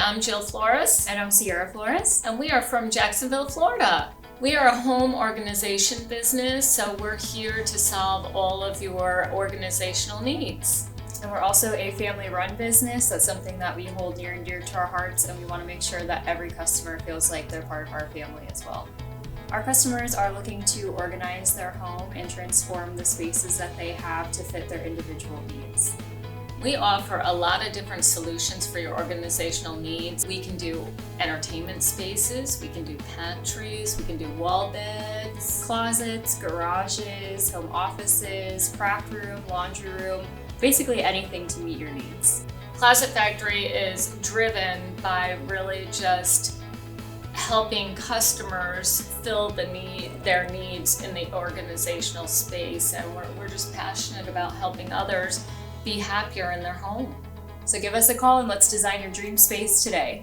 I'm Jill Flores. And I'm Sierra Flores. And we are from Jacksonville, Florida. We are a home organization business, so we're here to solve all of your organizational needs. And we're also a family-run business. That's something that we hold near and dear to our hearts, and we want to make sure that every customer feels like they're part of our family as well. Our customers are looking to organize their home and transform the spaces that they have to fit their individual needs. We offer a lot of different solutions for your organizational needs. We can do entertainment spaces, we can do pantries, we can do wall beds, closets, garages, home offices, craft room, laundry room, basically anything to meet your needs. Closet Factory is driven by really just helping customers fill their needs in the organizational space, and we're just passionate about helping others be happier in their home. So give us a call and let's design your dream space today.